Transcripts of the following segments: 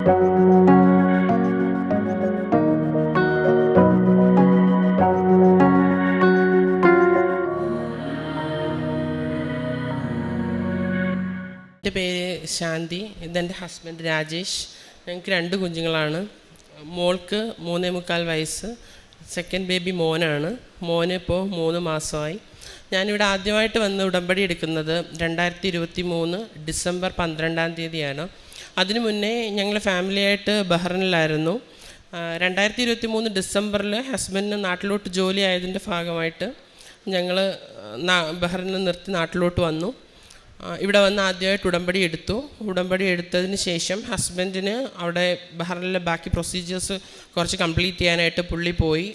എൻ്റെ പേര് ശാന്തി, ഇതെൻ്റെ ഹസ്ബൻഡ് രാജേഷ്. ഞങ്ങൾക്ക് 2 കുഞ്ഞുങ്ങളാണ്. മോൾക്ക് 3.25 വയസ്സ്, സെക്കൻഡ് ബേബി മോനാണ്. മോന് ഇപ്പോൾ 3 മാസമായി. ഞാനിവിടെ ആദ്യമായിട്ട് വന്ന് ഉടമ്പടി എടുക്കുന്നത് 2023 ഡിസംബർ 12-ാം തീയതിയാണ്. അതിനു മുന്നേ ഞങ്ങൾ ഫാമിലിയായിട്ട് ബഹ്റിനിലായിരുന്നു. 2023 ഡിസംബറിൽ ഹസ്ബൻഡിന് നാട്ടിലോട്ട് ജോലി ആയതിൻ്റെ ഭാഗമായിട്ട് ഞങ്ങൾ ബഹ്റിനിൽ നിർത്തി നാട്ടിലോട്ട് വന്നു. ഇവിടെ വന്ന് ആദ്യമായിട്ട് ഉടമ്പടി എടുത്തു. ഉടമ്പടി എടുത്തതിന് ശേഷം ഹസ്ബൻഡിന് അവിടെ ബഹ്റിനിലെ ബാക്കി പ്രൊസീജിയേഴ്സ് കുറച്ച് കംപ്ലീറ്റ് ചെയ്യാനായിട്ട് പുള്ളി പോയി.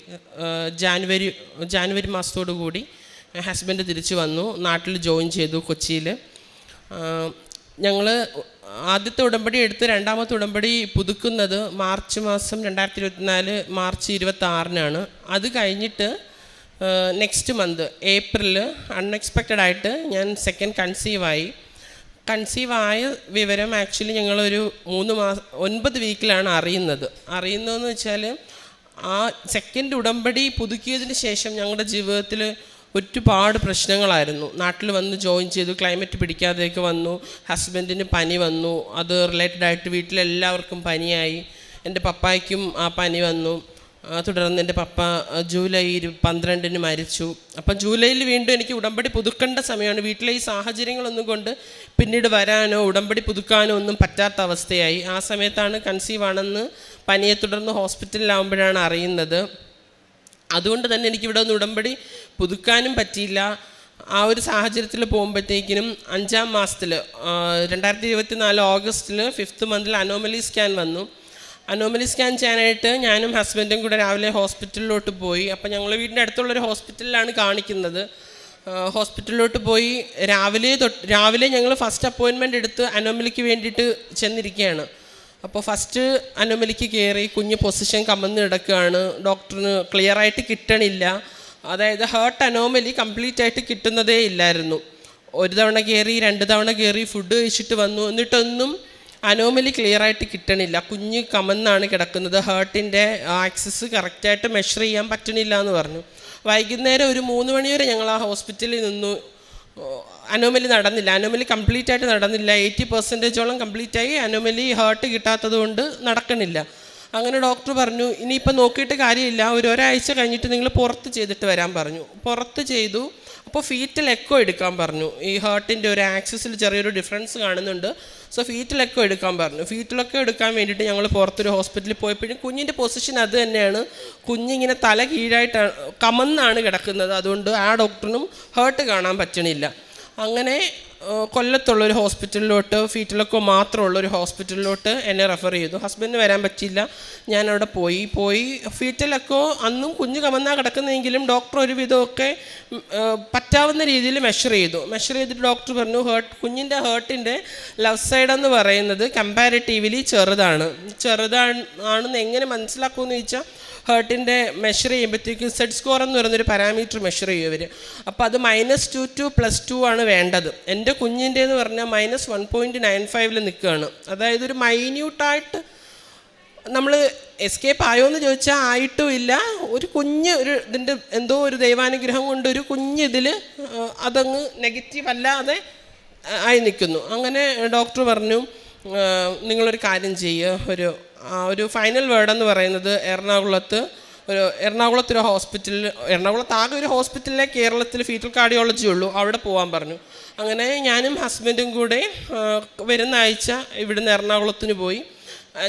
ജാനുവരി മാസത്തോടു കൂടി ഹസ്ബൻഡ് തിരിച്ചു വന്നു, നാട്ടിൽ ജോയിൻ ചെയ്തു കൊച്ചിയിൽ. ഞങ്ങൾ ആദ്യത്തെ ഉടമ്പടി എടുത്ത് രണ്ടാമത്തെ ഉടമ്പടി പുതുക്കുന്നത് മാർച്ച് മാസം 2024 മാർച്ച് 26-നാണ്. അത് കഴിഞ്ഞിട്ട് നെക്സ്റ്റ് മന്ത് ഏപ്രിൽ അൺഎക്സ്പെക്റ്റഡായിട്ട് ഞാൻ സെക്കൻഡ് കൺസീവായ വിവരം ആക്ച്വലി ഞങ്ങളൊരു 9 വീക്കിലാണ് അറിയുന്നതെന്ന് വെച്ചാൽ ആ സെക്കൻഡ് ഉടമ്പടി പുതുക്കിയതിന് ശേഷം ഞങ്ങളുടെ ജീവിതത്തിൽ ഒരുപാട് പ്രശ്നങ്ങളായിരുന്നു. നാട്ടിൽ വന്ന് ജോയിൻ ചെയ്തു, ക്ലൈമറ്റ് പിടിക്കാതെയൊക്കെ വന്നു, ഹസ്ബൻഡിന് പനി വന്നു, അത് റിലേറ്റഡായിട്ട് വീട്ടിലെല്ലാവർക്കും പനിയായി. എൻ്റെ പപ്പായ്ക്കും ആ പനി വന്നു. തുടർന്ന് എൻ്റെ പപ്പ ജൂലൈ 12-ന് മരിച്ചു. അപ്പം ജൂലൈയിൽ വീണ്ടും എനിക്ക് ഉടമ്പടി പുതുക്കേണ്ട സമയമാണ്. വീട്ടിലെ ഈ സാഹചര്യങ്ങളൊന്നും കൊണ്ട് പിന്നീട് വരാനോ ഉടമ്പടി പുതുക്കാനോ ഒന്നും പറ്റാത്ത അവസ്ഥയായി. ആ സമയത്താണ് കൺസീവാണെന്ന് പനിയെ തുടർന്ന് ഹോസ്പിറ്റലിലാവുമ്പോഴാണ് അറിയുന്നത്. അതുകൊണ്ട് തന്നെ എനിക്കിവിടെ ഒന്ന് ഉടമ്പടി പുതുക്കാനും പറ്റിയില്ല. ആ ഒരു സാഹചര്യത്തിൽ പോകുമ്പോഴത്തേക്കിനും 5-ാം മാസത്തിൽ 2024 ഓഗസ്റ്റിൽ 5th മന്തിൽ അനോമലി സ്കാൻ വന്നു. അനോമലി സ്കാൻ ചെയ്യാനായിട്ട് ഞാനും ഹസ്ബൻഡും കൂടെ രാവിലെ ഹോസ്പിറ്റലിലോട്ട് പോയി. അപ്പോൾ ഞങ്ങൾ വീടിൻ്റെ അടുത്തുള്ളൊരു ഹോസ്പിറ്റലിലാണ് കാണിക്കുന്നത്. ഹോസ്പിറ്റലിലോട്ട് പോയി രാവിലെ ഞങ്ങൾ ഫസ്റ്റ് അപ്പോയിൻമെൻ്റ് എടുത്ത് അനോമലിക്ക് വേണ്ടിയിട്ട് ചെന്നിരിക്കുകയാണ്. അപ്പോൾ ഫസ്റ്റ് അനോമലിക്ക് കയറി, കുഞ്ഞ് പൊസിഷൻ കമന്ന് കിടക്കുകയാണ്. ഡോക്ടറിന് ക്ലിയറായിട്ട് കിട്ടണില്ല. അതായത് ഹേർട്ട് അനോമലി കംപ്ലീറ്റ് ആയിട്ട് കിട്ടുന്നതേ ഇല്ലായിരുന്നു. 1 തവണ കയറി, 2 തവണ കയറി, ഫുഡ് കഴിച്ചിട്ട് വന്നു, എന്നിട്ടൊന്നും അനോമലി ക്ലിയറായിട്ട് കിട്ടണില്ല. കുഞ്ഞ് കമന്നാണ് കിടക്കുന്നത്. ഹേർട്ടിൻ്റെ ആക്സിസ് കറക്റ്റായിട്ട് മെഷർ ചെയ്യാൻ പറ്റണില്ല എന്ന് പറഞ്ഞു. വൈകുന്നേരം ഒരു 3 മണി വരെ ഞങ്ങൾ ആ ഹോസ്പിറ്റലിൽ നിന്നു. അനോമലി നടന്നില്ല. അനോമലി കംപ്ലീറ്റ് ആയിട്ട് നടന്നില്ല. 80% കംപ്ലീറ്റായി. അനോമലി ഹേർട്ട് കിട്ടാത്തത് കൊണ്ട് നടക്കണില്ല. അങ്ങനെ ഡോക്ടർ പറഞ്ഞു, ഇനിയിപ്പോൾ നോക്കിയിട്ട് കാര്യമില്ല, ഒരാഴ്ച കഴിഞ്ഞിട്ട് നിങ്ങൾ പുറത്ത് ചെയ്തിട്ട് വരാൻ പറഞ്ഞു. പുറത്ത് ചെയ്തു. അപ്പോൾ ഫീറ്റൽ എക്കോ എടുക്കാൻ പറഞ്ഞു. ഈ ഹേർട്ടിൻ്റെ ഒരു ആക്സിസിൽ ചെറിയൊരു ഡിഫറൻസ് കാണുന്നുണ്ട്. സോ ഫീറ്റൽ എക്കോ എടുക്കാൻ പറഞ്ഞു. ഫീറ്റൽ എക്കോ എടുക്കാൻ വേണ്ടിയിട്ട് ഞങ്ങൾ പുറത്തൊരു ഹോസ്പിറ്റലിൽ പോയപ്പോഴും കുഞ്ഞിൻ്റെ പൊസിഷൻ അത് തന്നെയാണ്. കുഞ്ഞിങ്ങനെ തല കീഴായിട്ടാണ്, കമന്നാണ് കിടക്കുന്നത്. അതുകൊണ്ട് ആ ഡോക്ടറിനും ഹേർട്ട് കാണാൻ പറ്റണില്ല. അങ്ങനെ കൊല്ലത്തുള്ളൊരു ഹോസ്പിറ്റലിലോട്ട്, ഫീറ്റലൊക്കെ മാത്രമുള്ളൊരു ഹോസ്പിറ്റലിലോട്ട് എന്നെ റെഫർ ചെയ്തു. ഹസ്ബൻഡിന് വരാൻ പറ്റിയില്ല. ഞാനവിടെ പോയി ഫീറ്റലൊക്കെ അന്നും കുഞ്ഞ് കമന്നാ കിടക്കുന്നതെങ്കിലും ഡോക്ടർ ഒരു വിധമൊക്കെ പറ്റാവുന്ന രീതിയിൽ മെഷർ ചെയ്തിട്ട് ഡോക്ടർ പറഞ്ഞു, കുഞ്ഞിൻ്റെ ഹേർട്ടിൻ്റെ ലെഫ്റ്റ് സൈഡെന്ന് പറയുന്നത് കമ്പാരിറ്റീവ്ലി ചെറുതാണെന്ന് എങ്ങനെ മനസ്സിലാക്കുമെന്ന് ചോദിച്ചാൽ, ഹേർട്ടിൻ്റെ മെഷർ ചെയ്യുമ്പോഴത്തേക്കും സെഡ് സ്കോർ എന്ന് പറയുന്നൊരു പാരാമീറ്റർ മെഷർ ചെയ്യും അവർ. അപ്പോൾ അത് -2 to +2 ആണ് വേണ്ടത്. എൻ്റെ കുഞ്ഞിൻ്റെ എന്ന് പറഞ്ഞാൽ -1.95 നിൽക്കുകയാണ്. അതായത് ഒരു മൈന്യൂട്ടായിട്ട് നമ്മൾ എസ്കേപ്പ് ആയോ എന്ന് ചോദിച്ചാൽ ആയിട്ടും ഇല്ല. ഒരു ഇതിൻ്റെ എന്തോ ഒരു ദൈവാനുഗ്രഹം കൊണ്ട് ഒരു ഇതിൽ അതങ്ങ് നെഗറ്റീവ് അല്ലാതെ ആയി നിൽക്കുന്നു. അങ്ങനെ ഡോക്ടർ പറഞ്ഞു, നിങ്ങളൊരു കാര്യം ചെയ്യുക, ഒരു ഫൈനൽ വേർഡ് എന്ന് പറയുന്നത് എറണാകുളത്തൊരു ഹോസ്പിറ്റലിൽ, എറണാകുളത്ത് ആകെ ഒരു ഹോസ്പിറ്റലിലെ കേരളത്തിൽ ഫീറ്റൽ കാർഡിയോളജി ഉള്ളൂ, അവിടെ പോകാൻ പറഞ്ഞു. അങ്ങനെ ഞാനും ഹസ്ബൻഡും കൂടെ വരുന്ന ആഴ്ച ഇവിടുന്ന് എറണാകുളത്തിന് പോയി.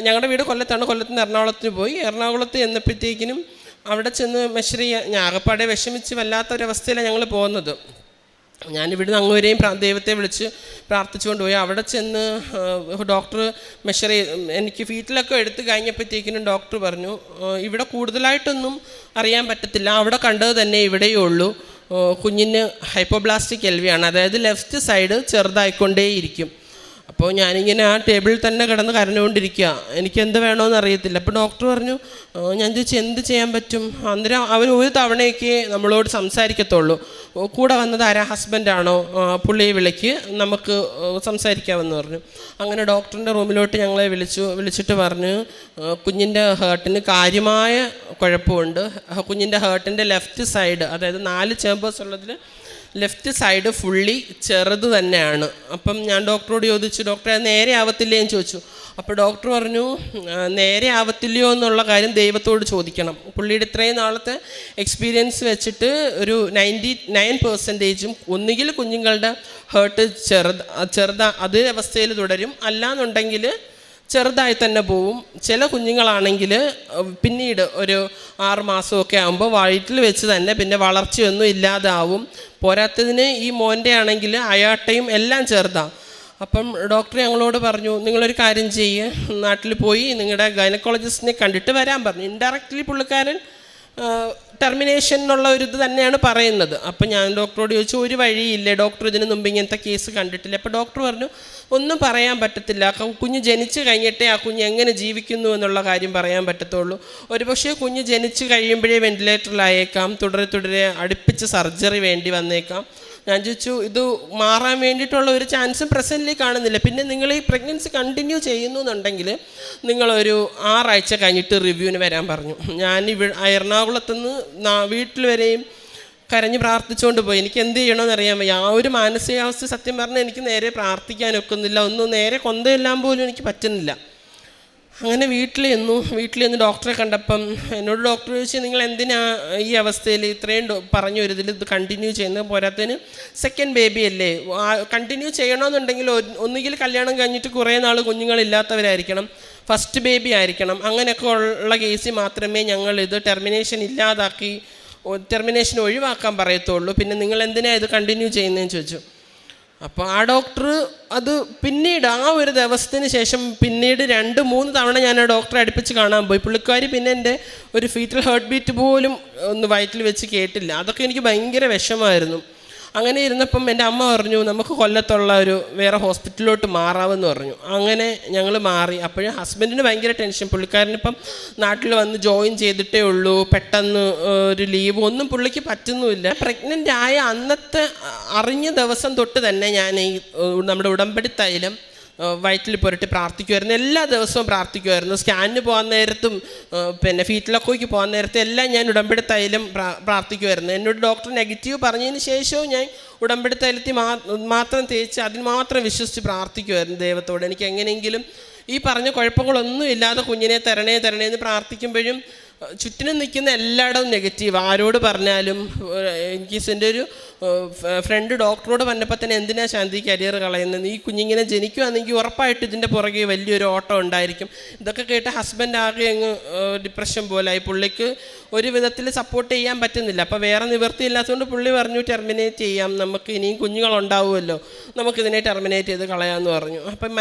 ഞങ്ങളുടെ വീട് കൊല്ലത്താണ്. കൊല്ലത്തുനിന്ന് എറണാകുളത്തിന് പോയി. എറണാകുളത്ത് ചെന്നപ്പോഴത്തേക്കിനും അവിടെ ചെന്ന് മെഷർ ചെയ്യാൻ ആകെപ്പാടെ വിഷമിച്ച് വല്ലാത്തൊരവസ്ഥയിലാണ് ഞങ്ങൾ പോകുന്നത്. ഞാനിവിടുന്ന് അങ്ങുവരെയും ദൈവത്തെ വിളിച്ച് പ്രാർത്ഥിച്ചുകൊണ്ട് പോയി. അവിടെ ചെന്ന് ഡോക്ടർ മെഷർ എനിക്ക് ഫീറ്റലൊക്കെ എടുത്ത് കഴിഞ്ഞപ്പോഴത്തേക്കിനും ഡോക്ടർ പറഞ്ഞു, ഇവിടെ കൂടുതലായിട്ടൊന്നും അറിയാൻ പറ്റത്തില്ല, അവിടെ കണ്ടത് തന്നെ ഇവിടെയേ ഉള്ളൂ. കുഞ്ഞിന് ഹൈപ്പോബ്ലാസ്റ്റിക് എൽവിയാണ്. അതായത് ലെഫ്റ്റ് സൈഡ് ചെറുതായിക്കൊണ്ടേയിരിക്കും. അപ്പോൾ ഞാനിങ്ങനെ ആ ടേബിളിൽ തന്നെ കിടന്ന് കരഞ്ഞുകൊണ്ടിരിക്കുക, എനിക്ക് എന്ത് വേണമെന്ന് അറിയത്തില്ല. അപ്പോൾ ഡോക്ടർ പറഞ്ഞു, ഞാൻ ചോദിച്ചു എന്ത് ചെയ്യാൻ പറ്റും. അന്നേരം അവൻ ഒരു തവണയൊക്കെ നമ്മളോട് സംസാരിക്കത്തുള്ളൂ. കൂടെ വന്നത് ആരാ, ഹസ്ബൻഡാണോ, പുള്ളിയെ വിളിക്ക്, നമുക്ക് സംസാരിക്കാമെന്ന് പറഞ്ഞു. അങ്ങനെ ഡോക്ടറിൻ്റെ റൂമിലോട്ട് ഞങ്ങളെ വിളിച്ചിട്ട് പറഞ്ഞു, കുഞ്ഞിൻ്റെ ഹേർട്ടിന് കാര്യമായ കുഴപ്പമുണ്ട്. കുഞ്ഞിൻ്റെ ഹേർട്ടിൻ്റെ ലെഫ്റ്റ് സൈഡ്, അതായത് 4 ചേമ്പേഴ്സ് ഉള്ളതിൽ ലെഫ്റ്റ് സൈഡ് ഫുള്ളി ചെറുത് തന്നെയാണ്. അപ്പം ഞാൻ ഡോക്ടറോട് ചോദിച്ചു, ഡോക്ടറെ നേരെ ആവത്തില്ലേ എന്ന് ചോദിച്ചു. അപ്പോൾ ഡോക്ടർ പറഞ്ഞു, നേരെ ആവത്തില്ലയോ എന്നുള്ള കാര്യം ദൈവത്തോട് ചോദിക്കണം. പുള്ളിയുടെ ഇത്രയും നാളത്തെ എക്സ്പീരിയൻസ് വെച്ചിട്ട് ഒരു 99% ഒന്നുകിൽ കുഞ്ഞുങ്ങളുടെ ഹേർട്ട് ചെറുതാ അതേ അവസ്ഥയിൽ തുടരും, അല്ലാന്നുണ്ടെങ്കിൽ ചെറുതായി തന്നെ പോവും. ചില കുഞ്ഞുങ്ങളാണെങ്കിൽ പിന്നീട് ഒരു 6 മാസമൊക്കെ ആകുമ്പോൾ വയറ്റിൽ വെച്ച് തന്നെ പിന്നെ വളർച്ചയൊന്നും ഇല്ലാതാവും. പോരാത്തതിന് ഈ മോൻ്റെ ആണെങ്കിൽ അയാട്ടയും എല്ലാം ചെറുതാണ്. അപ്പം ഡോക്ടർ ഞങ്ങളോട് പറഞ്ഞു, നിങ്ങളൊരു കാര്യം ചെയ്യുക, നാട്ടിൽ പോയി നിങ്ങളുടെ ഗൈനക്കോളജിസ്റ്റിനെ കണ്ടിട്ട് വരാൻ പറഞ്ഞു. ഇൻഡയറക്റ്റ്ലി പുള്ളിക്കാരൻ ടെർമിനേഷൻ എന്നുള്ള ഒരു ഇത് തന്നെയാണ് പറയുന്നത്. അപ്പം ഞാൻ ഡോക്ടറോട് ചോദിച്ചു, ഒരു വഴിയില്ലേ, ഡോക്ടർ ഇതിന് മുമ്പ് ഇങ്ങനത്തെ കേസ് കണ്ടിട്ടില്ല. അപ്പോൾ ഡോക്ടർ പറഞ്ഞു, ഒന്നും പറയാൻ പറ്റത്തില്ല, കുഞ്ഞ് ജനിച്ച് കഴിഞ്ഞിട്ടേ ആ കുഞ്ഞ് എങ്ങനെ ജീവിക്കുന്നു എന്നുള്ള കാര്യം പറയാൻ പറ്റത്തുള്ളൂ. ഒരുപക്ഷെ കുഞ്ഞ് ജനിച്ച് കഴിയുമ്പോഴേ വെൻറ്റിലേറ്ററിലായേക്കാം, തുടരെ അടുപ്പിച്ച് സർജറി വേണ്ടി വന്നേക്കാം. ഞാൻ ചോദിച്ചു, ഇത് മാറാൻ വേണ്ടിയിട്ടുള്ള ഒരു ചാൻസും പ്രസൻ്റ്ലി കാണുന്നില്ല. പിന്നെ നിങ്ങൾ ഈ പ്രഗ്നൻസി കണ്ടിന്യൂ ചെയ്യുന്നു എന്നുണ്ടെങ്കിൽ നിങ്ങളൊരു 6 ആഴ്ച കഴിഞ്ഞിട്ട് റിവ്യൂവിന് വരാൻ പറഞ്ഞു. ഞാൻ എറണാകുളത്തുനിന്ന് വീട്ടിൽ വരെയും കരഞ്ഞ് പ്രാർത്ഥിച്ചുകൊണ്ട് പോയി. എനിക്ക് എന്ത് ചെയ്യണമെന്ന് അറിയാൻ വയ്യ. ആ ഒരു മാനസികാവസ്ഥ സത്യം പറഞ്ഞാൽ എനിക്ക് നേരെ പ്രാർത്ഥിക്കാനൊക്കുന്നില്ല, ഒന്നും നേരെ കൊന്തയെല്ലാം പോലും എനിക്ക് പറ്റുന്നില്ല. അങ്ങനെ വീട്ടിൽ ചെന്ന് ഡോക്ടറെ കണ്ടപ്പം എന്നോട് ഡോക്ടർ ചോദിച്ചു, നിങ്ങൾ എന്തിനാ ഈ അവസ്ഥയിൽ ഇത്രയും പറഞ്ഞു വരുതിൽ ഇത് കണ്ടിന്യൂ ചെയ്യുന്നത്, പോരാത്തതിന് സെക്കൻഡ് ബേബി അല്ലേ, കണ്ടിന്യൂ ചെയ്യണമെന്നുണ്ടെങ്കിൽ ഒന്നുകിൽ കല്യാണം കഴിഞ്ഞിട്ട് കുറേ നാൾ കുഞ്ഞുങ്ങളില്ലാത്തവരായിരിക്കണം, ഫസ്റ്റ് ബേബി ആയിരിക്കണം. അങ്ങനെയൊക്കെ ഉള്ള കേസിൽ മാത്രമേ ഞങ്ങളിത് ടെർമിനേഷൻ ഒഴിവാക്കാൻ പറയത്തുള്ളൂ. പിന്നെ നിങ്ങൾ എന്തിനാ ഇത് കണ്ടിന്യൂ ചെയ്യുന്നതെന്ന് ചോദിച്ചു. അപ്പോൾ ആ ഡോക്ടർ അത് പിന്നീട് ആ ഒരു ദിവസത്തിന് ശേഷം പിന്നീട് 2-3 തവണ ഞാൻ ആ ഡോക്ടറെ അടുപ്പിച്ച് കാണാൻ പോയി. പുള്ളിക്കാരി പിന്നെ എൻ്റെ ഒരു ഫീറ്റൽ ഹേർട്ട് ബീറ്റ് പോലും ഒന്ന് വയറ്റിൽ വെച്ച് കേട്ടില്ല. അതൊക്കെ എനിക്ക് ഭയങ്കര വിഷമമായിരുന്നു. അങ്ങനെ ഇരുന്നപ്പം എൻ്റെ അമ്മ പറഞ്ഞു, നമുക്ക് കൊല്ലത്തുള്ള ഒരു വേറെ ഹോസ്പിറ്റലിലോട്ട് മാറാമെന്ന് പറഞ്ഞു. അങ്ങനെ ഞങ്ങൾ മാറി. അപ്പോഴും ഹസ്ബൻഡിന് ഭയങ്കര ടെൻഷൻ. പുള്ളിക്കാരനിപ്പം നാട്ടിൽ വന്ന് ജോയിൻ ചെയ്തിട്ടേ ഉള്ളൂ, പെട്ടെന്ന് ഒരു ലീവ് ഒന്നും പുള്ളിക്ക് പറ്റുന്നുമില്ല. പ്രഗ്നൻ്റ് ആയ അന്നത്തെ അറിഞ്ഞ ദിവസം തൊട്ട് തന്നെ ഞാൻ ഈ നമ്മുടെ ഉടമ്പടി തൈലം വയറ്റിൽ പുരട്ടി പ്രാർത്ഥിക്കുമായിരുന്നു. എല്ലാ ദിവസവും പ്രാർത്ഥിക്കുമായിരുന്നു. സ്കാനിന് പോകാൻ നേരത്തും പിന്നെ ഫീറ്റിലൊക്കോയ്ക്ക് പോകാൻ നേരത്തും എല്ലാം ഞാൻ ഉടമ്പടി തൈലം പ്രാർത്ഥിക്കുമായിരുന്നു. എന്നോട് ഡോക്ടർ നെഗറ്റീവ് പറഞ്ഞതിന് ശേഷവും ഞാൻ ഉടമ്പടി തൈലത്തിൽ മാത്രം തേച്ച് അതിന് മാത്രം വിശ്വസിച്ച് പ്രാർത്ഥിക്കുമായിരുന്നു ദൈവത്തോട്. എനിക്ക് എങ്ങനെയെങ്കിലും ഈ പറഞ്ഞ കുഴപ്പങ്ങളൊന്നും ഇല്ലാതെ കുഞ്ഞിനെ തരണേ എന്ന് പ്രാർത്ഥിക്കുമ്പോഴും ചുറ്റിനും നിൽക്കുന്ന എല്ലായിടവും നെഗറ്റീവ്. ആരോട് പറഞ്ഞാലും എനിക്ക് എൻ്റെ ഒരു ഫ്രണ്ട് ഡോക്ടറോട് പറഞ്ഞപ്പോൾ തന്നെ, എന്തിനാ ശാന്തി കരിയർ കളയുന്നത്, ഈ കുഞ്ഞിങ്ങനെ ജനിക്കുകയാണെങ്കിൽ ഉറപ്പായിട്ട് ഇതിൻ്റെ പുറകെ വലിയൊരു ഓട്ടം ഉണ്ടായിരിക്കും. ഇതൊക്കെ കേട്ട് ഹസ്ബൻഡ് ആകെ അങ്ങ് ഡിപ്രഷൻ പോലായി. പുള്ളിക്ക് ഒരു വിധത്തിൽ സപ്പോർട്ട് ചെയ്യാൻ പറ്റുന്നില്ല. അപ്പോൾ വേറെ നിവൃത്തിയില്ലാത്തതുകൊണ്ട് പുള്ളി പറഞ്ഞു, ടെർമിനേറ്റ് ചെയ്യാം, നമുക്ക് ഇനിയും കുഞ്ഞുങ്ങളുണ്ടാവുമല്ലോ, നമുക്കിതിനെ ടെർമിനേറ്റ് ചെയ്ത് കളയാമെന്ന് പറഞ്ഞു. അപ്പം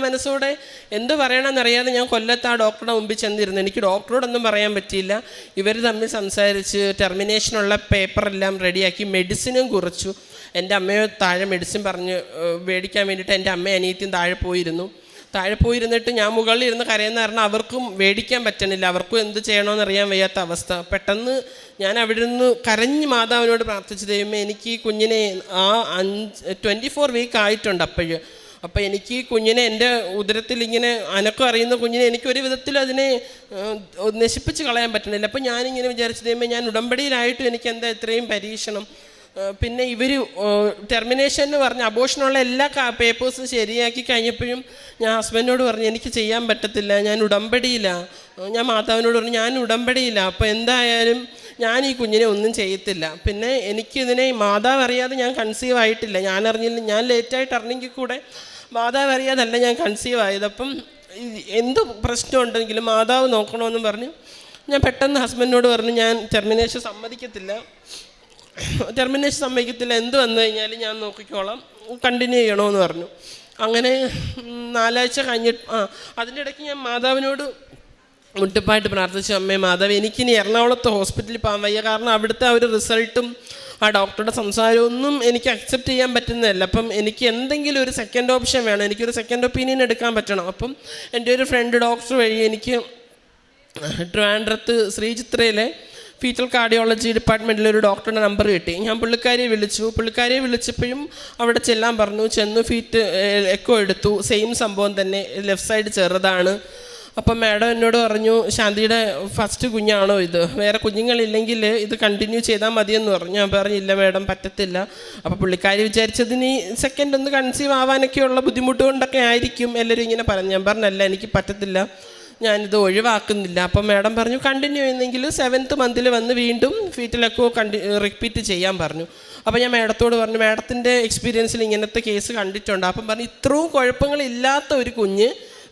മനസ്സോടെ എന്ത് പറയണമെന്നറിയാതെ ഞാൻ കൊല്ലത്ത് ആ ഡോക്ടറുടെ മുമ്പിൽ ചെന്നിരുന്നു. എനിക്ക് ഡോക്ടറോടൊന്നും പറയാൻ പറ്റിയില്ല. ഇവർ തമ്മിൽ സംസാരിച്ച് ടെർമിനേഷനുള്ള പേപ്പറെല്ലാം റെഡിയാക്കി മെഡിസിനും കുറിച്ചു. എൻ്റെ അമ്മയോ താഴെ മെഡിസിൻ പറഞ്ഞ് മേടിക്കാൻ വേണ്ടിയിട്ട് എൻ്റെ അമ്മയും അനിയത്തിയും താഴെ പോയിരുന്നിട്ട് ഞാൻ മുകളിൽ ഇരുന്ന് കരയുന്ന കാരണം അവർക്കും മേടിക്കാൻ പറ്റണില്ല. അവർക്കും എന്ത് ചെയ്യണമെന്ന് അറിയാൻ വയ്യാത്ത അവസ്ഥ. പെട്ടെന്ന് ഞാൻ അവിടെ നിന്ന് കരഞ്ഞ് മാതാവിനോട് പ്രാർത്ഥിച്ചു, ദൈവമേ എനിക്ക് ഈ കുഞ്ഞിനെ 24 വീക്ക് ആയിട്ടുണ്ട് അപ്പോൾ എനിക്ക് ഈ കുഞ്ഞിനെ എൻ്റെ ഉദരത്തിൽ ഇങ്ങനെ അനക്കം അറിയുന്ന കുഞ്ഞിനെ എനിക്കൊരു വിധത്തിലും അതിനെ നശിപ്പിച്ച് കളയാൻ പറ്റണില്ല. അപ്പോൾ ഞാനിങ്ങനെ വിചാരിച്ചു, ദൈവമേ ഞാൻ ഉടമ്പടിയിലായിട്ടും എനിക്ക് എന്താ ഇത്രയും പരീക്ഷണം. പിന്നെ ഇവർ ടെർമിനേഷൻ എന്ന് പറഞ്ഞ് അബോഷനുള്ള എല്ലാ പേപ്പേഴ്സും ശരിയാക്കി കഴിഞ്ഞപ്പോഴും ഞാൻ ഹസ്ബൻഡിനോട് പറഞ്ഞു, എനിക്ക് ചെയ്യാൻ പറ്റത്തില്ല, ഞാൻ ഉടമ്പടിയിലാണ്. ഞാൻ മാതാവിനോട് പറഞ്ഞു, ഞാൻ ഉടമ്പടിയില്ല, അപ്പോൾ എന്തായാലും ഞാൻ ഈ കുഞ്ഞിനെ ഒന്നും ചെയ്യത്തില്ല. പിന്നെ എനിക്കിതിനെ മാതാവ് അറിയാതെ ഞാൻ കൺസീവ് ആയിട്ടില്ല. ഞാൻ അറിഞ്ഞില്ല, ഞാൻ ലേറ്റായിട്ട് അറിഞ്ഞെങ്കിൽ കൂടെ മാതാവ് അറിയാതല്ല ഞാൻ കൺസീവ് ആയത്. അപ്പം എന്ത് പ്രശ്നമുണ്ടെങ്കിലും മാതാവ് നോക്കണമെന്ന് പറഞ്ഞു ഞാൻ പെട്ടെന്ന് ഹസ്ബൻഡിനോട് പറഞ്ഞു, ഞാൻ ടെർമിനേഷൻ സമ്മതിക്കത്തില്ല, എന്ത് വന്നു കഴിഞ്ഞാലും ഞാൻ നോക്കിക്കോളാം, കണ്ടിന്യൂ ചെയ്യണമെന്ന് പറഞ്ഞു. അങ്ങനെ 4 ആഴ്ച കഴിഞ്ഞിട്ട് അതിൻ്റെ ഇടയ്ക്ക് ഞാൻ മാതാവിനോട് മുട്ടിപ്പായിട്ട് പ്രാർത്ഥിച്ചു, അമ്മേ മാതാവ് എനിക്കിനി എറണാകുളത്ത് ഹോസ്പിറ്റലിൽ പോകാൻ വയ്യ, കാരണം അവിടുത്തെ ഒരു റിസൾട്ടും ആ ഡോക്ടറുടെ സംസാരമൊന്നും എനിക്ക് അക്സെപ്റ്റ് ചെയ്യാൻ പറ്റുന്നതല്ല. അപ്പം എനിക്ക് എന്തെങ്കിലും ഒരു സെക്കൻഡ് ഓപ്ഷൻ വേണം, എനിക്കൊരു സെക്കൻഡ് ഒപ്പീനിയൻ എടുക്കാൻ പറ്റണം. അപ്പം എൻ്റെ ഒരു ഫ്രണ്ട് ഡോക്ടർ വഴി എനിക്ക് ട്രിവാൻഡ്രത്ത് ശ്രീചിത്രയിലെ ഫീറ്റൽ കാർഡിയോളജി ഡിപ്പാർട്ട്മെൻറ്റിലൊരു ഡോക്ടറുടെ നമ്പർ കിട്ടി. ഞാൻ പുള്ളിക്കാരിയെ വിളിച്ചപ്പോഴും അവിടെ ചെല്ലാൻ പറഞ്ഞു. ചെന്നു ഫീറ്റ് എക്കോ എടുത്തു. സെയിം സംഭവം തന്നെ, ലെഫ്റ്റ് സൈഡ് ചെറുതാണ്. അപ്പം മാഡം എന്നോട് പറഞ്ഞു, ശാന്തിയുടെ ഫസ്റ്റ് കുഞ്ഞാണോ ഇത്, വേറെ കുഞ്ഞുങ്ങളില്ലെങ്കിൽ ഇത് കണ്ടിന്യൂ ചെയ്താൽ മതിയെന്ന് പറഞ്ഞു. ഞാൻ പറഞ്ഞില്ല മാഡം, പറ്റത്തില്ല. അപ്പോൾ പുള്ളിക്കാരി വിചാരിച്ചതിന് സെക്കൻഡ് ഒന്ന് കൺസീവ് ആവാനൊക്കെയുള്ള ബുദ്ധിമുട്ട് കൊണ്ടൊക്കെ ആയിരിക്കും എല്ലാവരും ഇങ്ങനെ പറഞ്ഞു. ഞാൻ പറഞ്ഞല്ല, എനിക്ക് പറ്റത്തില്ല, ഞാനിത് ഒഴിവാക്കുന്നില്ല. അപ്പം മാഡം പറഞ്ഞു കണ്ടിന്യൂ ചെയ്യുന്നെങ്കിൽ 7th മന്തിൽ വന്ന് വീണ്ടും ഫീറ്റിലൊക്കെ റിപ്പീറ്റ് ചെയ്യാൻ പറഞ്ഞു. അപ്പോൾ ഞാൻ മാഡത്തോട് പറഞ്ഞു, മാഡത്തിൻ്റെ എക്സ്പീരിയൻസിൽ ഇങ്ങനത്തെ കേസ് കണ്ടിട്ടുണ്ട്. അപ്പം പറഞ്ഞു ഇത്രയും കുഴപ്പങ്ങളില്ലാത്ത ഒരു കുഞ്ഞ്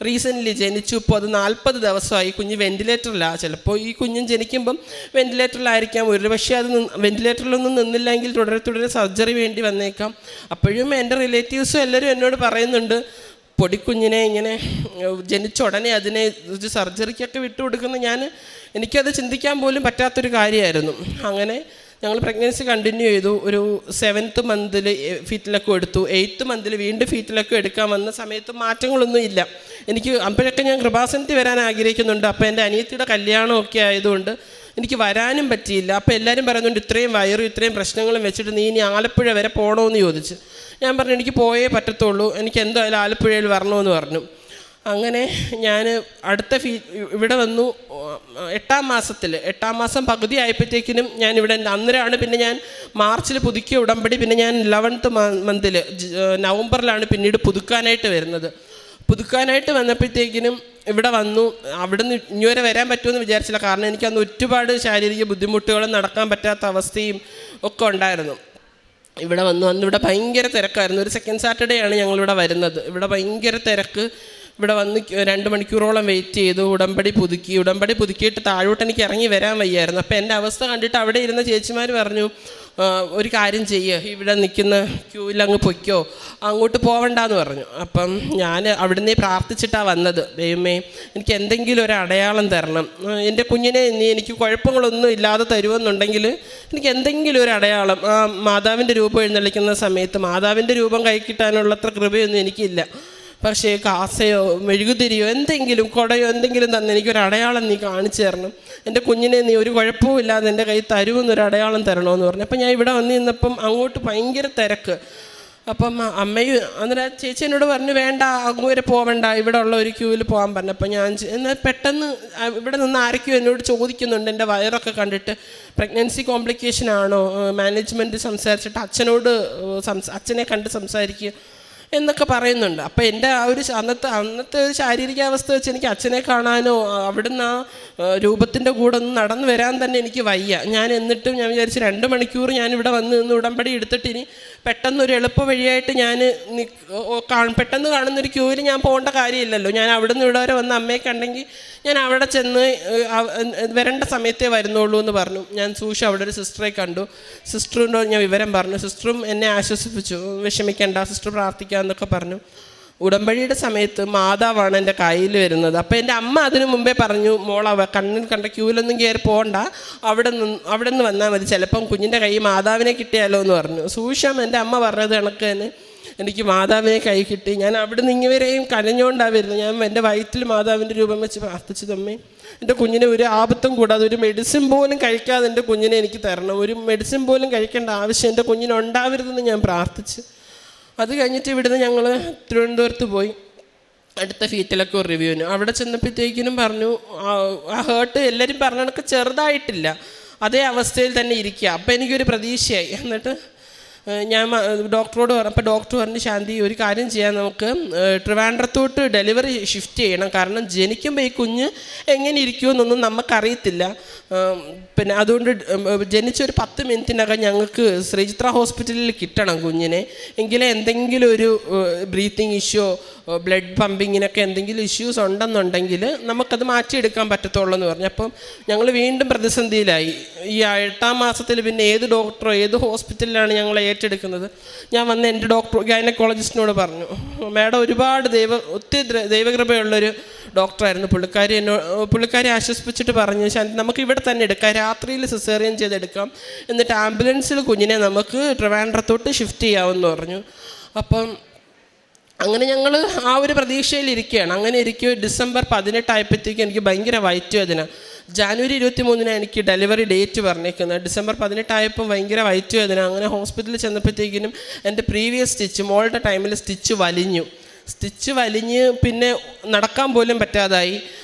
റീസെൻ്റ്ലി ജനിച്ചു, ഇപ്പോൾ അത് 40 ദിവസമായി. കുഞ്ഞ് വെൻറ്റിലേറ്ററിലാണ്. ചിലപ്പോൾ ഈ കുഞ്ഞും ജനിക്കുമ്പം വെൻറ്റിലേറ്ററിലായിരിക്കാം, ഒരു പക്ഷേ അത് വെൻറ്റിലേറ്ററിലൊന്നും നിന്നില്ലെങ്കിൽ തുടരെ സർജറി വേണ്ടി വന്നേക്കാം. അപ്പോഴും എൻ്റെ റിലേറ്റീവ്സും എല്ലാവരും എന്നോട് പറയുന്നുണ്ട്, പൊടിക്കുഞ്ഞിനെ ഇങ്ങനെ ജനിച്ച ഉടനെ അതിനെ ഒരു സർജറിക്കൊക്കെ വിട്ടുകൊടുക്കുന്ന എനിക്കത് ചിന്തിക്കാൻ പോലും പറ്റാത്തൊരു കാര്യമായിരുന്നു. അങ്ങനെ ഞങ്ങൾ പ്രഗ്നൻസി കണ്ടിന്യൂ ചെയ്തു. ഒരു 7th മന്തിൽ ഫീറ്റിലൊക്കെ എടുത്തു. 8th മന്തിൽ വീണ്ടും ഫീറ്റിലൊക്കെ എടുക്കാൻ വന്ന സമയത്ത് മാറ്റങ്ങളൊന്നും ഇല്ല. എനിക്ക് അപ്പോഴൊക്കെ ഞാൻ കൃപാസനത്തിൽ വരാൻ ആഗ്രഹിക്കുന്നുണ്ട്. അപ്പോൾ എൻ്റെ അനിയത്തിയുടെ കല്യാണമൊക്കെ ആയതുകൊണ്ട് എനിക്ക് വരാനും പറ്റിയില്ല. അപ്പോൾ എല്ലാവരും പറയുന്നുണ്ട് ഇത്രയും വയറും ഇത്രയും പ്രശ്നങ്ങളും വെച്ചിട്ട് നീ ഇനി ആലപ്പുഴ വരെ പോകണമെന്ന് ചോദിച്ചു. ഞാൻ പറഞ്ഞു എനിക്ക് പോയേ പറ്റത്തുള്ളൂ, എനിക്ക് എന്തായാലും ആലപ്പുഴയിൽ വരണമെന്ന് പറഞ്ഞു. അങ്ങനെ ഞാൻ അടുത്ത ഇവിടെ വന്നു. 8ാം മാസം പകുതി ആയപ്പോഴത്തേക്കിനും ഞാൻ ഇവിടെ അന്നേരമാണ് പിന്നെ ഞാൻ മാർച്ചിൽ പുതുക്കിയ ഉടമ്പടി പിന്നെ ഞാൻ 11th മന്തിൽ നവംബറിലാണ് പിന്നീട് പുതുക്കാനായിട്ട് വരുന്നത്. പുതുക്കാനായിട്ട് വന്നപ്പോഴത്തേക്കിനും ഇവിടെ വന്നു. അവിടുന്ന് ഇനി വരെ വരാൻ പറ്റുമെന്ന് വിചാരിച്ചില്ല, കാരണം എനിക്കന്ന് ഒരുപാട് ശാരീരിക ബുദ്ധിമുട്ടുകളും നടക്കാൻ പറ്റാത്ത അവസ്ഥയും ഒക്കെ ഉണ്ടായിരുന്നു. ഇവിടെ വന്നു. അന്നിവിടെ ഭയങ്കര തിരക്കായിരുന്നു. ഒരു സെക്കൻഡ് സാറ്റർഡേ ആണ് ഞങ്ങളിവിടെ വരുന്നത്. ഇവിടെ ഭയങ്കര തിരക്ക്. ഇവിടെ വന്ന് 2 മണിക്കൂറോളം വെയിറ്റ് ചെയ്തു. ഉടമ്പടി പുതുക്കിയിട്ട് താഴോട്ട് എനിക്ക് ഇറങ്ങി വരാൻ വയ്യായിരുന്നു. അപ്പോൾ എൻ്റെ അവസ്ഥ കണ്ടിട്ട് അവിടെ ഇരുന്ന ചേച്ചിമാർ പറഞ്ഞു, ഒരു കാര്യം ചെയ്യുക, ഇവിടെ നിൽക്കുന്ന ക്യൂവിൽ അങ്ങ് പൊയ്ക്കോ, അങ്ങോട്ട് പോവണ്ടെന്ന് പറഞ്ഞു. അപ്പം ഞാൻ അവിടുന്ന് പ്രാർത്ഥിച്ചിട്ടാണ് വന്നത്. ദൈവമേ, എനിക്ക് എന്തെങ്കിലും ഒരു അടയാളം തരണം, എൻ്റെ കുഞ്ഞിനെ നീ എനിക്ക് കുഴപ്പങ്ങളൊന്നും ഇല്ലാതെ തരുമെന്നുണ്ടെങ്കിൽ എനിക്ക് എന്തെങ്കിലും ഒരു അടയാളം. മാതാവിൻ്റെ രൂപം എഴുന്നള്ളിക്കുന്ന സമയത്ത് മാതാവിൻ്റെ രൂപം കൈ കിട്ടാനുള്ളത്ര കൃപയൊന്നും എനിക്കില്ല. പക്ഷേ കാസയോ മെഴുകുതിരിയോ എന്തെങ്കിലും കുടയോ എന്തെങ്കിലും തന്നെ എനിക്കൊരു അടയാളം നീ കാണിച്ചു തരണം, എൻ്റെ കുഞ്ഞിനെ നീ ഒരു കുഴപ്പവും ഇല്ലാതെ എൻ്റെ കയ്യിൽ തരുമെന്നൊരു അടയാളം തരണമെന്ന് പറഞ്ഞു. അപ്പം ഞാൻ ഇവിടെ വന്ന് നിന്നപ്പം അങ്ങോട്ട് ഭയങ്കര തിരക്ക്. അപ്പം അമ്മയും അന്നേരം ചേച്ചി എന്നോട് പറഞ്ഞു വേണ്ട, അങ്ങ് വരെ പോവണ്ട, ഇവിടെ ഉള്ള ഒരു ക്യൂവിൽ പോകാൻ പറഞ്ഞു. അപ്പം ഞാൻ എന്നാൽ പെട്ടെന്ന് ഇവിടെ നിന്ന് ആരൊക്കെയോ എന്നോട് ചോദിക്കുന്നുണ്ട്, എൻ്റെ വയറൊക്കെ കണ്ടിട്ട് പ്രഗ്നൻസി കോംപ്ലിക്കേഷൻ ആണോ, മാനേജ്മെൻറ്റ് സംസാരിച്ചിട്ട് അച്ഛനെ കണ്ട് സംസാരിക്കുക എന്നൊക്കെ പറയുന്നുണ്ട്. അപ്പോൾ എൻ്റെ ആ ഒരു അന്നത്തെ ഒരു ശാരീരികാവസ്ഥ വെച്ച് എനിക്ക് അച്ഛനെ കാണാനോ അവിടുന്ന് ആ രൂപത്തിൻ്റെ കൂടെ ഒന്ന് നടന്നു വരാൻ തന്നെ എനിക്ക് വയ്യ. എന്നിട്ടും ഞാൻ വിചാരിച്ചു 2 മണിക്കൂർ ഞാനിവിടെ വന്ന് നിന്ന് ഉടമ്പടി എടുത്തിട്ട് ഇനി പെട്ടെന്നൊരു എളുപ്പ വഴിയായിട്ട് പെട്ടെന്ന് കാണുന്നൊരു ക്യൂവിൽ ഞാൻ പോകേണ്ട കാര്യമില്ലല്ലോ. ഞാൻ അവിടുന്ന് ഇവിടെ വരെ വന്ന് അമ്മയെ കണ്ടെങ്കിൽ ഞാൻ അവിടെ ചെന്ന് വരേണ്ട സമയത്തേ വരുന്നുള്ളൂ എന്ന് പറഞ്ഞു. ഞാൻ അവിടെ ഒരു സിസ്റ്ററെ കണ്ടു. സിസ്റ്ററിനോട് ഞാൻ വിവരം പറഞ്ഞു. സിസ്റ്ററും എന്നെ ആശ്വസിപ്പിച്ചു, വിഷമിക്കേണ്ട, സിസ്റ്റർ പ്രാർത്ഥിക്കാമെന്നൊക്കെ പറഞ്ഞു. ഉടമ്പടിയുടെ സമയത്ത് മാതാവാണ് എൻ്റെ കയ്യിൽ വരുന്നത്. അപ്പോൾ എൻ്റെ അമ്മ അതിനു മുമ്പേ പറഞ്ഞു, കണ്ണിൽ കണ്ട ക്യൂവിലൊന്നും കയറി പോകണ്ട, അവിടെ നിന്ന് വന്നാൽ മതി, ചിലപ്പം കുഞ്ഞിൻ്റെ കൈ മാതാവിനെ കിട്ടിയാലോ എന്ന് പറഞ്ഞു. എൻ്റെ അമ്മ പറഞ്ഞത് കണക്ക് തന്നെ എനിക്ക് മാതാവിനെ കൈ കിട്ടി. ഞാൻ അവിടുന്ന് ഇങ്ങവരെയും കരഞ്ഞുകൊണ്ടാണ് വരുന്നത്. ഞാൻ എൻ്റെ വയറ്റിൽ മാതാവിൻ്റെ രൂപം വെച്ച് പ്രാർത്ഥിച്ചു, തമ്മേ എൻ്റെ കുഞ്ഞിനെ ഒരു ആപത്തും കൂടാതെ ഒരു മെഡിസിൻ പോലും കഴിക്കാതെ എൻ്റെ കുഞ്ഞിനെ എനിക്ക് തരണം, ഒരു മെഡിസിൻ പോലും കഴിക്കേണ്ട ആവശ്യം എൻ്റെ കുഞ്ഞിനുണ്ടാവരുതെന്ന് ഞാൻ പ്രാർത്ഥിച്ച്. അത് കഴിഞ്ഞിട്ട് ഇവിടുന്ന് ഞങ്ങൾ തിരുവനന്തപുരത്ത് പോയി അടുത്ത ഫീറ്റിലൊക്കെ ഒരു റിവ്യൂവിന്. അവിടെ ചെന്നപ്പോഴത്തേക്കിനും പറഞ്ഞു ആ ഹേർട്ട് എല്ലാവരും പറഞ്ഞ കണക്ക് ചെറുതായിട്ടില്ല, അതേ അവസ്ഥയിൽ തന്നെ ഇരിക്കുക. അപ്പോൾ എനിക്കൊരു പ്രതീക്ഷയായി. എന്നിട്ട് ഞാൻ ഡോക്ടറോട് പറഞ്ഞപ്പോൾ ഡോക്ടർ പറഞ്ഞു, ശാന്തി ഒരു കാര്യം ചെയ്യാൻ, നമുക്ക് ട്രിവാൻഡ്രത്തോട്ട് ഡെലിവറി ഷിഫ്റ്റ് ചെയ്യണം, കാരണം ജനിക്കുമ്പോൾ ഈ കുഞ്ഞ് എങ്ങനെ ഇരിക്കുമെന്നൊന്നും നമുക്കറിയത്തില്ല. പിന്നെ അതുകൊണ്ട് ജനിച്ചൊരു 10 മിനിറ്റിനകം ഞങ്ങൾക്ക് ശ്രീചിത്ര ഹോസ്പിറ്റലിൽ കിട്ടണം കുഞ്ഞിനെ, എങ്കിലേ എന്തെങ്കിലും ഒരു ബ്രീത്തിങ് ഇഷ്യൂ, ബ്ലഡ് പമ്പിങ്ങിനൊക്കെ എന്തെങ്കിലും ഇഷ്യൂസ് ഉണ്ടെന്നുണ്ടെങ്കിൽ നമുക്കത് മാറ്റിയെടുക്കാൻ പറ്റത്തുള്ളൂ എന്ന് പറഞ്ഞു. അപ്പം ഞങ്ങൾ വീണ്ടും പ്രതിസന്ധിയിലായി. ഈ 8ാം മാസത്തിൽ പിന്നെ ഏത് ഡോക്ടറോ ഏത് ഹോസ്പിറ്റലിലാണ് ഞങ്ങൾ ഏറ്റെടുക്കുന്നത്? ഞാൻ വന്ന് എൻ്റെ ഗൈനക്കോളജിസ്റ്റിനോട് പറഞ്ഞു, മാഡം ഒരുപാട് ഒത്തിരി ദൈവകൃപയുള്ളൊരു ഡോക്ടറായിരുന്നു. പുള്ളിക്കാരി ആശ്വസിപ്പിച്ചിട്ട് പറഞ്ഞു, നമുക്ക് ഇവിടെ തന്നെ എടുക്കാം, രാത്രിയിൽ സിസേറിയൻ ചെയ്തെടുക്കാം, എന്നിട്ട് ആംബുലൻസിൽ കുഞ്ഞിനെ നമുക്ക് ട്രിവാൻഡ്രത്തോട്ട് ഷിഫ്റ്റ് ചെയ്യാമെന്ന് പറഞ്ഞു. അപ്പം അങ്ങനെ ഞങ്ങൾ ആ ഒരു പ്രതീക്ഷയിലിരിക്കുകയാണ്. അങ്ങനെ ഇരിക്കുക ഡിസംബർ 18 ആയപ്പോഴത്തേക്കും എനിക്ക് ഭയങ്കര വയറ്റ് വേദന. ജാനുവരി 23 എനിക്ക് ഡെലിവറി ഡേറ്റ് പറഞ്ഞേക്കുന്നത്. ഡിസംബർ 18 ആയപ്പോൾ ഭയങ്കര വയറ്റ് വേദന. അങ്ങനെ ഹോസ്പിറ്റലിൽ ചെന്നപ്പോഴത്തേക്കിനും എൻ്റെ പ്രീവിയസ് സ്റ്റിച്ച്, മോളുടെ ടൈമിൽ സ്റ്റിച്ച് വലിഞ്ഞ് പിന്നെ നടക്കാൻ പോലും പറ്റാതായി.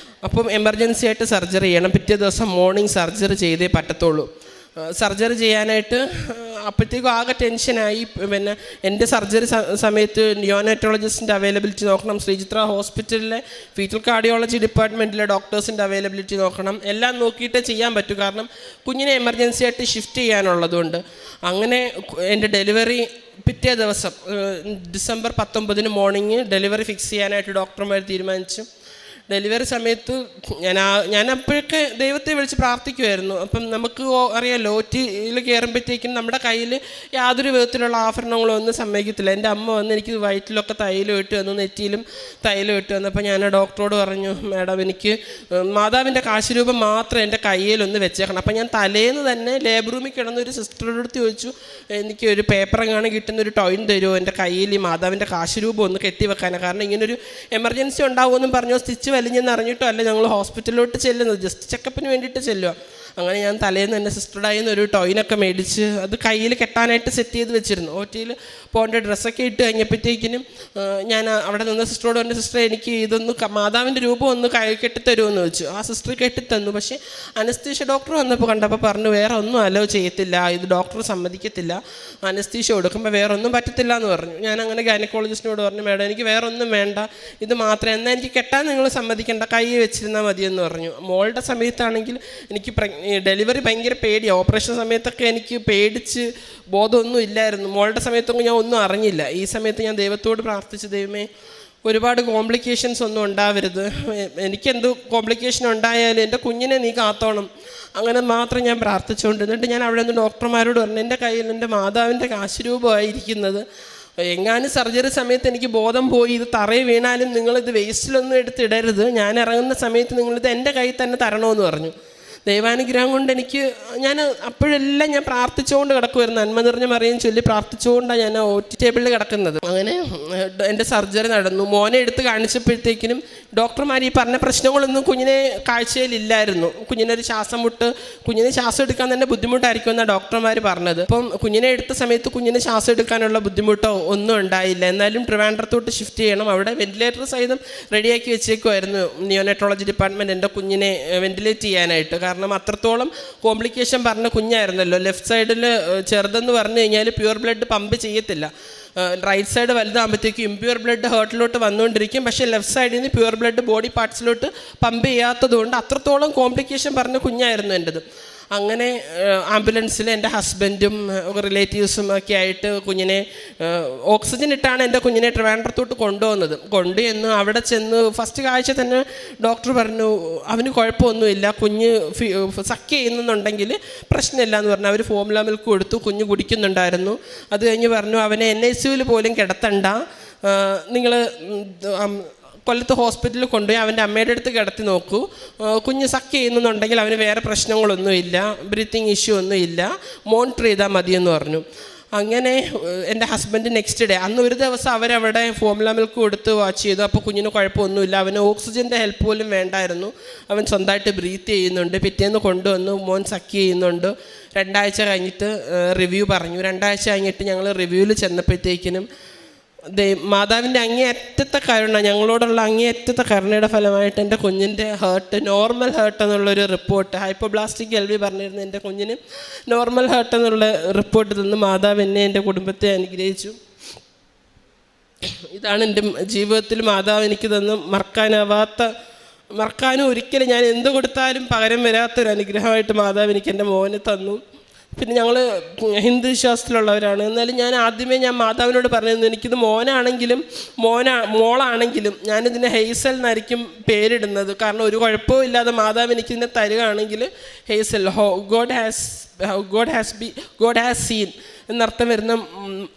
അപ്പം എമർജൻസി ആയിട്ട് സർജറി ചെയ്യണം. പിറ്റേ ദിവസം മോർണിംഗ് സർജറി ചെയ്തേ പറ്റത്തുള്ളൂ. സർജറി ചെയ്യാനായിട്ട് അപ്പോഴത്തേക്കും ആകെ ടെൻഷനായി. പിന്നെ എൻ്റെ സർജറി സമയത്ത് നിയോനറ്റോളജിസ്റ്റിൻ്റെ അവൈലബിലിറ്റി നോക്കണം, ശ്രീചിത്ര ഹോസ്പിറ്റലിലെ ഫീറ്റൽ കാർഡിയോളജി ഡിപ്പാർട്ട്മെൻറ്റിലെ ഡോക്ടേഴ്സിൻ്റെ അവൈലബിലിറ്റി നോക്കണം. എല്ലാം നോക്കിയിട്ടേ ചെയ്യാൻ പറ്റൂ, കാരണം കുഞ്ഞിനെ എമർജൻസി ആയിട്ട് ഷിഫ്റ്റ് ചെയ്യാനുള്ളതുകൊണ്ട്. അങ്ങനെ എൻ്റെ ഡെലിവറി പിറ്റേ ദിവസം ഡിസംബർ 19 മോർണിംഗ് ഡെലിവറി ഫിക്സ് ചെയ്യാനായിട്ട് ഡോക്ടർമാർ തീരുമാനിച്ചു. ഡെലിവറി സമയത്ത് ഞാൻ അപ്പോഴൊക്കെ ദൈവത്തെ വിളിച്ച് പ്രാർത്ഥിക്കുമായിരുന്നു. അപ്പം നമുക്ക് അറിയാമല്ലോ, OTയിൽ കയറുമ്പോഴത്തേക്കും നമ്മുടെ കയ്യിൽ യാതൊരു വിധത്തിലുള്ള ആഭരണങ്ങളും ഒന്നും സമ്മതിക്കത്തില്ല. എൻ്റെ അമ്മ വന്ന് എനിക്ക് വയറ്റിലൊക്കെ തൈലം ഇട്ട് വന്നു, നെറ്റിയിലും തൈലം ഇട്ട് വന്നപ്പോൾ ഞാൻ ഡോക്ടറോട് പറഞ്ഞു, മാഡം എനിക്ക് മാതാവിൻ്റെ കാശുരൂപം മാത്രം എൻ്റെ കയ്യിലൊന്ന് വെച്ചേക്കണം. അപ്പം ഞാൻ തലേന്ന് തന്നെ ലേബർ റൂമിൽ കിടന്നൊരു സിസ്റ്ററുടെ അടുത്ത് ചോദിച്ചു, എനിക്ക് ഒരു പേപ്പറെങ്ങാണ് കിട്ടുന്നൊരു ടോയിൻ തരുമോ എൻ്റെ കയ്യിൽ ഈ മാതാവിൻ്റെ കാശുരൂപം ഒന്ന് കെട്ടിവെക്കാനാണ്, കാരണം ഇങ്ങനൊരു എമർജൻസി ഉണ്ടാവുമെന്നും പറഞ്ഞു. സ്റ്റിച്ച് വലിഞ്ഞെന്ന് അറിഞ്ഞിട്ടോ അല്ല ഞങ്ങൾ ഹോസ്പിറ്റലിലോട്ട് ചെല്ലുന്നത്, ജസ്റ്റ് ചെക്കപ്പിന് വേണ്ടിയിട്ട് ചെല്ലുക. അങ്ങനെ ഞാൻ തലേന്ന് തന്നെ സിസ്റ്ററുടെ ഒരു ടോയിനൊക്കെ മേടിച്ച് അത് കയ്യിൽ കെട്ടാനായിട്ട് സെറ്റ് ചെയ്ത് വെച്ചിരുന്നു. OTയിൽ പോകേണ്ട ഡ്രസ്സൊക്കെ ഇട്ട് കഴിഞ്ഞപ്പോഴത്തേക്കിനും ഞാൻ അവിടെ നിന്ന് സിസ്റ്ററോട് പറഞ്ഞു, സിസ്റ്റർ എനിക്ക് ഇതൊന്ന് മാതാവിൻ്റെ രൂപം ഒന്ന് കെട്ടിത്തരുമെന്ന് വെച്ചു. ആ സിസ്റ്റർ കെട്ടിത്തന്നു. പക്ഷേ അനസ്തീഷ്യ ഡോക്ടർ വന്നപ്പോൾ കണ്ടപ്പോൾ പറഞ്ഞു, വേറെ ഒന്നും അലോ ചെയ്യത്തില്ല, ഇത് ഡോക്ടർ സമ്മതിക്കത്തില്ല, അനസ്തീഷ്യ കൊടുക്കുമ്പോൾ വേറെ ഒന്നും പറ്റത്തില്ല എന്ന് പറഞ്ഞു. ഞാൻ അങ്ങനെ ഗൈനക്കോളജിസ്റ്റിനോട് പറഞ്ഞു, മാഡം എനിക്ക് വേറെ ഒന്നും വേണ്ട, ഇത് മാത്രമേ, എന്നാൽ എനിക്ക് കെട്ടാൻ നിങ്ങൾ സമ്മതിക്കേണ്ട, കൈ വെച്ചിരുന്നാൽ മതിയെന്ന് പറഞ്ഞു. മോളുടെ സമയത്താണെങ്കിൽ എനിക്ക് ഡെലിവറി ഭയങ്കര പേടിയാണ്. ഓപ്പറേഷൻ സമയത്തൊക്കെ എനിക്ക് പേടിച്ച് ബോധമൊന്നും ഇല്ലായിരുന്നു. മോളുടെ സമയത്തൊന്നും ഞാൻ ഒന്നും അറിഞ്ഞില്ല. ഈ സമയത്ത് ഞാൻ ദൈവത്തോട് പ്രാർത്ഥിച്ചു, ദൈവമേ ഒരുപാട് കോംപ്ലിക്കേഷൻസ് ഒന്നും ഉണ്ടാവരുത്, എനിക്കെന്ത് കോംപ്ലിക്കേഷൻ ഉണ്ടായാലും എൻ്റെ കുഞ്ഞിനെ നീ കാത്തോണം, അങ്ങനെ മാത്രം ഞാൻ പ്രാർത്ഥിച്ചുകൊണ്ട്. എന്നിട്ട് ഞാൻ അവിടെ നിന്ന് ഡോക്ടർമാരോട് പറഞ്ഞു, എൻ്റെ കയ്യിൽ എൻ്റെ മാതാവിൻ്റെ കാശുരൂപമായിരിക്കുന്നത്, എങ്ങാനും സർജറി സമയത്ത് എനിക്ക് ബോധം പോയി ഇത് തറയിൽ വീണാലും നിങ്ങളിത് വേസ്റ്റിലൊന്നും എടുത്തിടരുത്, ഞാൻ ഇറങ്ങുന്ന സമയത്ത് നിങ്ങളിത് എൻ്റെ കയ്യിൽ തന്നെ തരണമെന്ന് പറഞ്ഞു. ദൈവാനുഗ്രഹം കൊണ്ട് എനിക്ക് ഞാൻ അപ്പോഴെല്ലാം ഞാൻ പ്രാർത്ഥിച്ചുകൊണ്ട് കിടക്കുമായിരുന്നു. നന്മ നിറഞ്ഞ മറിയം ചൊല്ലി പ്രാർത്ഥിച്ചുകൊണ്ടാണ് ഞാൻ OT ടേബിളിൽ കിടക്കുന്നത്. അങ്ങനെ എൻ്റെ സർജറി നടന്നു. മോനെ എടുത്ത് കാണിച്ചപ്പോഴത്തേക്കിനും ഡോക്ടർമാർ ഈ പറഞ്ഞ പ്രശ്നങ്ങളൊന്നും കുഞ്ഞിനെ കാഴ്ചയിലില്ലായിരുന്നു. കുഞ്ഞിനൊരു ശ്വാസം മുട്ട്, കുഞ്ഞിന് ശ്വാസം എടുക്കാൻ തന്നെ ബുദ്ധിമുട്ടായിരിക്കും എന്നാണ് ഡോക്ടർമാർ പറഞ്ഞത്. അപ്പം കുഞ്ഞിനെ എടുത്ത സമയത്ത് കുഞ്ഞിന് ശ്വാസം എടുക്കാനുള്ള ബുദ്ധിമുട്ടോ ഒന്നും ഉണ്ടായില്ല. എന്നാലും ട്രിവാൻഡ്രത്തോട്ട് ഷിഫ്റ്റ് ചെയ്യണം, അവിടെ വെന്റിലേറ്റർ സഹിതം റെഡിയാക്കി വെച്ചേക്കുമായിരുന്നു നിയോനറ്റോളജി ഡിപ്പാർട്ട്മെൻറ്റ് എൻ്റെ കുഞ്ഞിനെ വെന്റിലേറ്റ് ചെയ്യാനായിട്ട്. കാരണം അത്രത്തോളം കോംപ്ലിക്കേഷൻ പറഞ്ഞ കുഞ്ഞായിരുന്നല്ലോ. ലെഫ്റ്റ് സൈഡിൽ ചെറുതെന്ന് പറഞ്ഞു കഴിഞ്ഞാൽ പ്യുവർ ബ്ലഡ് പമ്പ് ചെയ്യത്തില്ല, റൈറ്റ് സൈഡ് വലുതാകുമ്പോഴത്തേക്കും ഇംപ്യൂർ ബ്ലഡ് ഹേർട്ടിലോട്ട് വന്നുകൊണ്ടിരിക്കും. പക്ഷേ ലെഫ്റ്റ് സൈഡിൽ നിന്ന് പ്യുവർ ബ്ലഡ് ബോഡി പാർട്സിലോട്ട് പമ്പ് ചെയ്യാത്തതുകൊണ്ട് അത്രത്തോളം കോംപ്ലിക്കേഷൻ പറഞ്ഞ കുഞ്ഞായിരുന്നു എൻ്റെത്. അങ്ങനെ ആംബുലൻസിൽ എൻ്റെ ഹസ്ബൻഡും റിലേറ്റീവ്സും ഒക്കെ ആയിട്ട് കുഞ്ഞിനെ ഓക്സിജൻ ഇട്ടാണ് എൻ്റെ കുഞ്ഞിനെ ട്രിവാൻഡ്രത്തോട്ട് കൊണ്ടുവന്നത്. കൊണ്ടുവന്ന് അവിടെ ചെന്ന് ഫസ്റ്റ് കാഴ്ച തന്നെ ഡോക്ടർ പറഞ്ഞു, അവന് കുഴപ്പമൊന്നുമില്ല, കുഞ്ഞ് സക്ക് ചെയ്യുന്നുണ്ടെങ്കിൽ പ്രശ്നമില്ല എന്ന് പറഞ്ഞു. അവർ ഫോർമുല മിൽക്ക് കൊടുത്തു, കുഞ്ഞ് കുടിക്കുന്നുണ്ടായിരുന്നു. അത് കഴിഞ്ഞ് പറഞ്ഞു, അവനെ NICUവിൽ പോലും കിടത്തണ്ട, നിങ്ങൾ കൊല്ലത്ത് ഹോസ്പിറ്റലിൽ കൊണ്ടുപോയി അവൻ്റെ അമ്മയുടെ അടുത്ത് കിടത്തി നോക്കൂ, കുഞ്ഞ് സക്ക് ചെയ്യുന്നുണ്ടെങ്കിൽ അവന് വേറെ പ്രശ്നങ്ങളൊന്നുമില്ല, ബ്രീത്തിങ് ഇഷ്യൂ ഒന്നുമില്ല, മോണിറ്റർ ചെയ്താൽ മതിയെന്ന് പറഞ്ഞു. അങ്ങനെ എൻ്റെ ഹസ്ബൻഡ് നെക്സ്റ്റ് ഡേ, അന്ന് ഒരു ദിവസം അവരവിടെ ഫോർമുല മിൽക്ക് കൊടുത്ത് വാച്ച് ചെയ്തു. അപ്പോൾ കുഞ്ഞിന് കുഴപ്പമൊന്നുമില്ല, അവന് ഓക്സിജൻ്റെ ഹെൽപ്പ് പോലും വേണ്ടായിരുന്നു, അവൻ സ്വന്തമായിട്ട് ബ്രീത്ത് ചെയ്യുന്നുണ്ട്. പിറ്റേന്ന് കൊണ്ടുവന്നു, മോൻ സക്ക് ചെയ്യുന്നുണ്ട്. 2 ആഴ്ച കഴിഞ്ഞിട്ട് റിവ്യൂ പറഞ്ഞു. 2 ആഴ്ച കഴിഞ്ഞിട്ട് ഞങ്ങൾ റിവ്യൂവിൽ ചെന്നപ്പോഴത്തേക്കിനും മാതാവിൻ്റെ അങ്ങേയറ്റത്തെ കരുണ, ഞങ്ങളോടുള്ള അങ്ങേയറ്റത്തെ കരുണയുടെ ഫലമായിട്ട് എൻ്റെ കുഞ്ഞിൻ്റെ ഹേർട്ട് നോർമൽ ഹേർട്ട് എന്നുള്ളൊരു റിപ്പോർട്ട്, ഹൈപ്പോബ്ലാസ്റ്റിക് LV പറഞ്ഞിരുന്നു, എൻ്റെ കുഞ്ഞിന് നോർമൽ ഹേർട്ട് എന്നുള്ള റിപ്പോർട്ട് തന്ന് മാതാവ് എന്നെ എൻ്റെ കുടുംബത്തെ അനുഗ്രഹിച്ചു. ഇതാണ് എൻ്റെ ജീവിതത്തിൽ മാതാവ് എനിക്ക് തന്ന് മറക്കാനും ഒരിക്കലും ഞാൻ എന്ത് കൊടുത്താലും പകരം വരാത്തൊരു അനുഗ്രഹമായിട്ട് മാതാവ് എനിക്ക് എൻ്റെ മോനെ തന്നു. പിന്നെ ഞങ്ങൾ ഹിന്ദു വിശ്വാസത്തിലുള്ളവരാണ്. എന്നാലും ഞാൻ ആദ്യമേ മാതാവിനോട് പറഞ്ഞിരുന്നു, എനിക്കിത് മോളാണെങ്കിലും ഞാനിതിനെ ഹെയ്സൽ എന്നായിരിക്കും പേരിടുന്നത്. കാരണം ഒരു കുഴപ്പവും ഇല്ലാതെ മാതാവ് എനിക്കിതിനെ തരികയാണെങ്കിൽ ഹെയ്സൽ, ഗോഡ് ഹാസ് സീൻ എന്നർത്ഥം വരുന്ന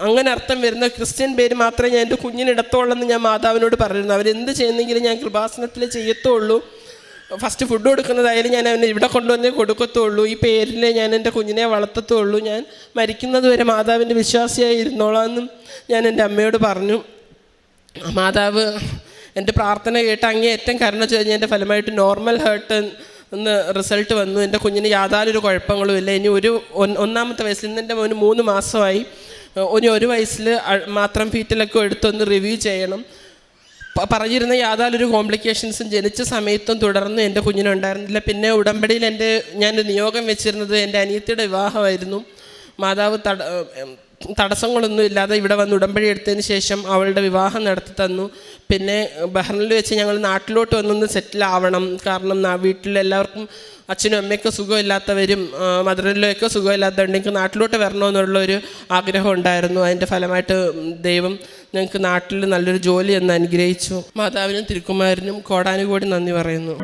അങ്ങനെ അർത്ഥം വരുന്ന ക്രിസ്ത്യൻ പേര് മാത്രമേ ഞാൻ എൻ്റെ കുഞ്ഞിനിടത്തുള്ളൂ എന്ന് ഞാൻ മാതാവിനോട് പറഞ്ഞിരുന്നു. അവരെന്ത് ചെയ്യുന്നെങ്കിലും ഞാൻ കൃപാസനത്തിൽ ചെയ്യത്തുള്ളൂ, ഫസ്റ്റ് ഫുഡ് കൊടുക്കുന്നതായാലും ഞാൻ അവനെ ഇവിടെ കൊണ്ടുവന്നേ കൊടുക്കത്തുള്ളൂ, ഈ പേരിൽ ഞാൻ എൻ്റെ കുഞ്ഞിനെ വളർത്തത്തുള്ളൂ, ഞാൻ മരിക്കുന്നത് വരെ മാതാവിൻ്റെ വിശ്വാസിയായി ഇരുന്നോളാം എന്നും ഞാൻ എൻ്റെ അമ്മയോട് പറഞ്ഞു. മാതാവ് എൻ്റെ പ്രാർത്ഥന കേട്ട് അങ്ങേയറ്റം കരുണ ചെയ്തതിൻ്റെ ഫലമായിട്ട് നോർമൽ ഹേർട്ട് എന്ന് റിസൾട്ട് വന്നു. എൻ്റെ കുഞ്ഞിന് യാതൊരു കുഴപ്പങ്ങളും ഇല്ല. ഇനി ഒന്നാമത്തെ വയസ്സിൽ നിന്ന് എൻ്റെ മോന് 3 മാസമായി. ഇനി 1 വയസ്സിൽ മാത്രം ഫീറ്റലൊക്കെ എടുത്തൊന്ന് റിവ്യൂ ചെയ്യണം. പറഞ്ഞിരുന്ന യാതൊരു കോംപ്ലിക്കേഷൻസും ജനിച്ച സമയത്തും തുടർന്ന് എൻ്റെ കുഞ്ഞിനുണ്ടായിരുന്നില്ല. പിന്നെ ഉടമ്പടിയിൽ ഞാൻ നിയോഗം വെച്ചിരുന്നത് എൻ്റെ അനിയത്തിയുടെ വിവാഹമായിരുന്നു. മാതാവ് തടസ്സങ്ങളൊന്നും ഇല്ലാതെ ഇവിടെ വന്ന് ഉടമ്പടി എടുത്തതിന് ശേഷം അവളുടെ വിവാഹം നടത്തി തന്നു. പിന്നെ ബഹ്റിനിൽ വെച്ച് ഞങ്ങൾ നാട്ടിലോട്ട് വന്നൊന്ന് സെറ്റിലാവണം, കാരണം വീട്ടിലെല്ലാവർക്കും അച്ഛനും അമ്മയൊക്കെ സുഖമില്ലാത്തവരും മദറിലൊക്കെ സുഖമില്ലാത്തതുകൊണ്ട് എനിക്ക് നാട്ടിലോട്ട് വരണമെന്നുള്ളൊരു ആഗ്രഹം ഉണ്ടായിരുന്നു. അതിൻ്റെ ഫലമായിട്ട് ദൈവം ഞങ്ങൾക്ക് നാട്ടിൽ നല്ലൊരു ജോലി എന്ന് അനുഗ്രഹിച്ചു. മാതാവിനും തിരുക്കുമാരനും കോടാനുകോടി നന്ദി പറയുന്നു.